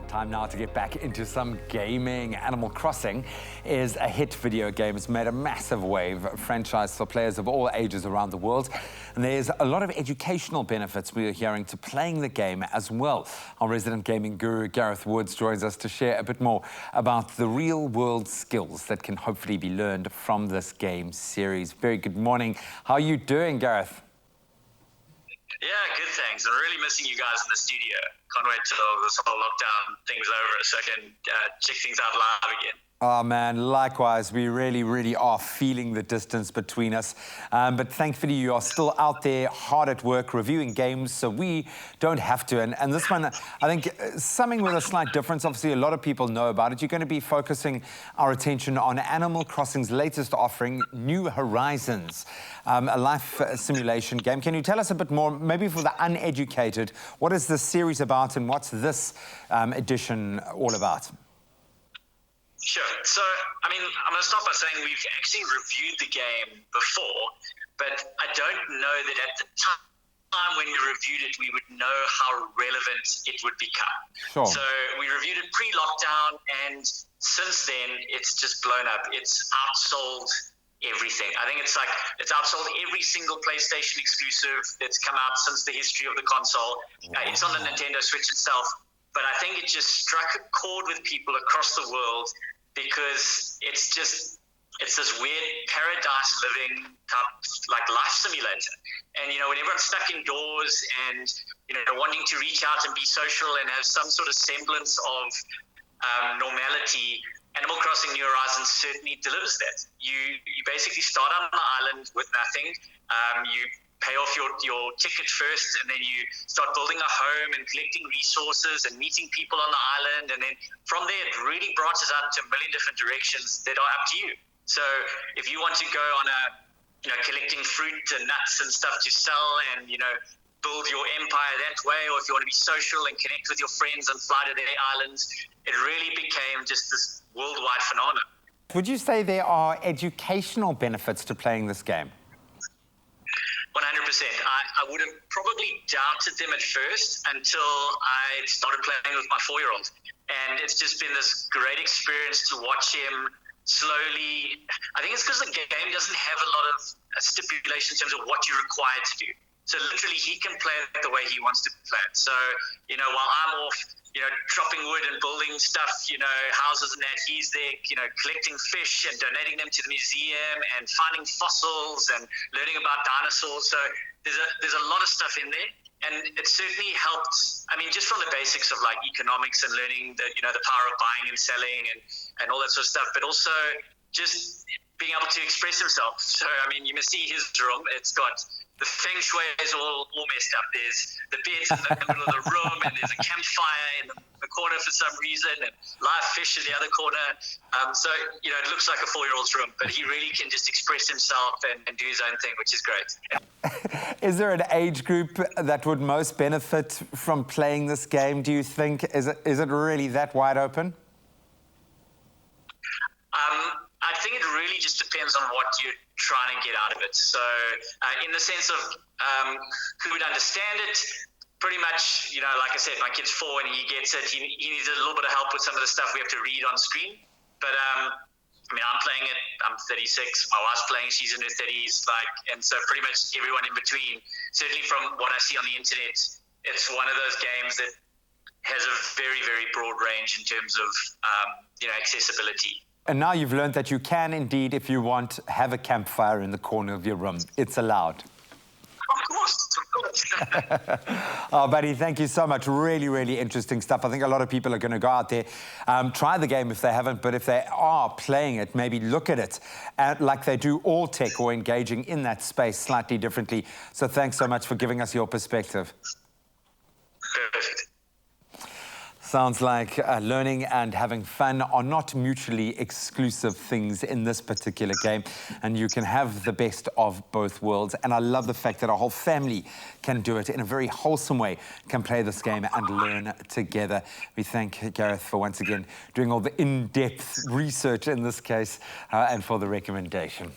Time now to get back into some gaming. Animal Crossing is a hit video game. It's made a massive wave, a franchise for players of all ages around the world. And there's a lot of educational benefits we are hearing to playing the game as well. Our resident gaming guru, Gareth Woods, joins us to share a bit more about the real-world skills that can hopefully be learned from this game series. Very good morning. How are you doing, Gareth? Yeah, good, thanks. I'm really missing you guys in the studio. Can't wait till this whole lockdown thing's over so I can check things out live again. Oh, man, likewise. We really are feeling the distance between us. But thankfully, you are still out there, hard at work, reviewing games, so we don't have to. And this one, I think, something with a slight difference. Obviously, a lot of people know about it. You're going to be focusing our attention on Animal Crossing's latest offering, New Horizons, a life simulation game. Can you tell us a bit more, maybe for the uneducated, what is this series about and what's this edition all about? Sure. So, I mean, I'm going to start by saying we've actually reviewed the game before, but I don't know that at the time when we reviewed it, we would know how relevant it would become. Sure. So we reviewed it pre-lockdown, and since then, it's just blown up. It's outsold everything. I think it's outsold every single PlayStation exclusive that's come out since the history of the console. Wow. It's on the Nintendo Switch itself, but I think it just struck a chord with people across the world, because it's this weird paradise living type, like, life simulator. And, you know, when everyone's stuck indoors and, you know, wanting to reach out and be social and have some sort of semblance of normality, Animal Crossing New Horizons certainly delivers that. You basically start on an island with nothing. You pay off your ticket first, and then you start building a home and collecting resources and meeting people on the island, and then from there it really branches out into a million different directions that are up to you. So if you want to go on collecting fruit and nuts and stuff to sell and, you know, build your empire that way, or if you want to be social and connect with your friends and fly to their islands, it really became just this worldwide phenomenon. Would you say there are educational benefits to playing this game? 100%. I would have probably doubted them at first until I started playing with my 4-year-old. And it's just been this great experience to watch him slowly. I think it's because the game doesn't have a lot of stipulations in terms of what you're required to do. So literally he can play it the way he wants to play it. So, you know, while I'm off, you know, chopping wood and building stuff, you know, houses and that, he's there, you know, collecting fish and donating them to the museum and finding fossils and learning about dinosaurs. So there's a lot of stuff in there. And it certainly helped, I mean, just from the basics of, like, economics and learning the power of buying and selling and all that sort of stuff, but also just being able to express himself. So, I mean, you must see his room. It's got the feng shui is all messed up. There's the bed's in the middle of the room, and there's a campfire in the corner for some reason, and live fish in the other corner. So, you know, it looks like a 4-year-old's room, but he really can just express himself and do his own thing, which is great. Is there an age group that would most benefit from playing this game, do you think? Is it really that wide open? I think it really just depends on what you're trying to get out of it. So in the sense of who would understand it, pretty much, you know, like I said, my kid's 4 and he gets it. He needs a little bit of help with some of the stuff we have to read on screen. But I mean, I'm playing it, I'm 36, my wife's playing, she's in her 30s, and so pretty much everyone in between. Certainly from what I see on the internet, it's one of those games that has a very broad range in terms of, accessibility. And now you've learned that you can indeed, if you want, have a campfire in the corner of your room. It's allowed. Of course. Oh, buddy, thank you so much. Really interesting stuff. I think a lot of people are going to go out there, try the game if they haven't, but if they are playing it, maybe look at it like they do all tech, or engaging in that space slightly differently. So thanks so much for giving us your perspective. Perfect. Sounds like learning and having fun are not mutually exclusive things in this particular game, and you can have the best of both worlds. And I love the fact that a whole family can do it in a very wholesome way, can play this game and learn together. We thank Gareth for once again doing all the in-depth research in this case, and for the recommendation.